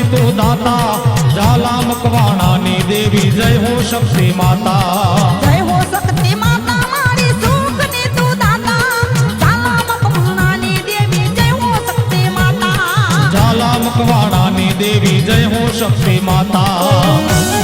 તું દાતા ઝાલા મકવાણાની દેવી જય હો શક્તિ માતા જય હો શક્તિ માતા મારી સુખની તું દાતા ઝાલા મકવાણાની દેવી જય હો શક્તિ માતા ઝાલા મકવાણાની દેવી જય હો શક્તિ માતા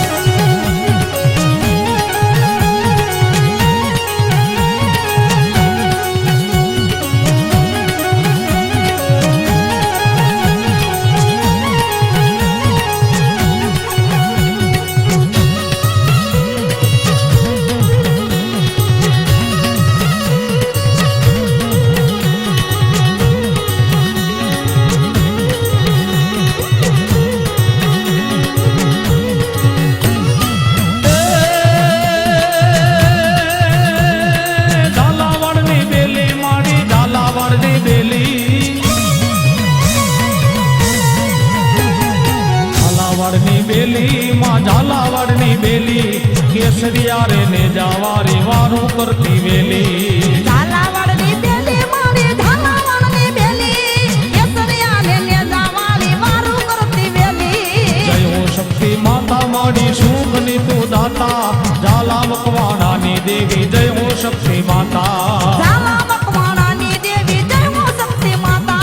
ઝાલાવાડની બેલી કેસરિયા રે ને જાવારી વારું કરતી વેલી ઝાલાવાડની બેલી મારી ઝાલાવાડની બેલી કેસરિયા રે ને જાવારી વારું કરતી વેલી જય હો શક્તિ માતા માડી સુખની તું દાતા ઝાલા મકવાણાની દેવી જય હો શક્તિ માતા ઝાલા મકવાણાની દેવી જય હો શક્તિ માતા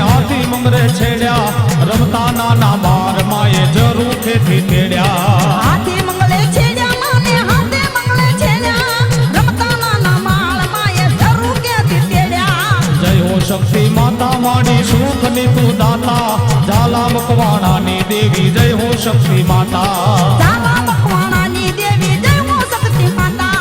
હાથી મંગરે છેડ્યા રમતા નાના બાર માએ જરૂર ખેતી તેડ્યા હાથી મંગલે છેડ્યા માને હાથે મંગલે છેડ્યા રમતા નાના માળ માએ જરૂર ખેતી તેડ્યા જય હો શક્તિ માતા માડી સુખની તું દાતા ઝાલા મકવાણાની દેવી જય હો શક્તિ માતા ઝાલા મકવાણાની દેવી જય હો શક્તિ માતા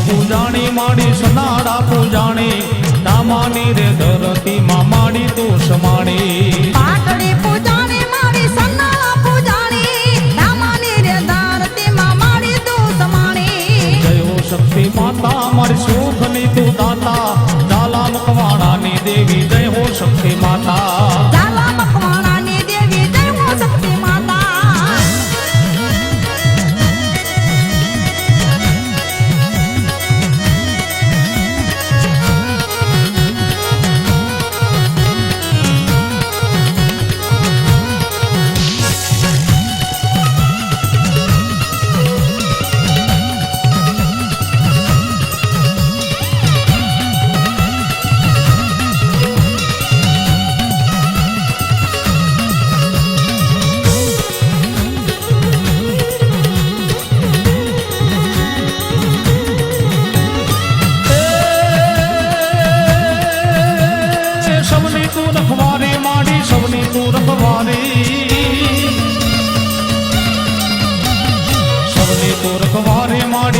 પૂજાણી માડી સનાડા પૂજાણી દામાની રે ધરતી માં માડી તું સમાણી પાટડી પૂજાણી માડી સનાડા પૂજાણી દામાની રે ધરતી માં માડી તું સમાણી જય હો શક્તિ માતા મારી સુખની તું દાતા ઝાલા મકવાણાની દેવી જય હો શક્તિ માતા ઝાલા મકવાણાની દેવી જય હો શક્તિ માતા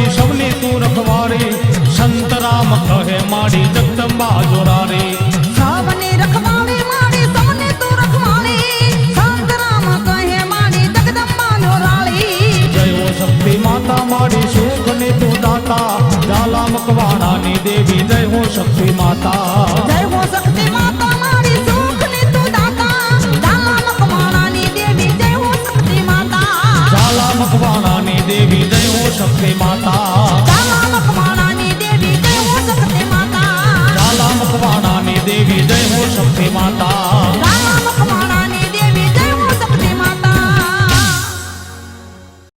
સવની તું રખવારી સંત રામ કહે માડી જગદંબા જોરારી સવની રખવાળી માડી સવની તું રખવાળી સંત રામ કહે માડી જગદંબા જોરાળી જય હો શક્તિ માતા માડી સુખની તું દાતા ઝાલા મકવાણાની દેવી જય હો શક્તિ માતા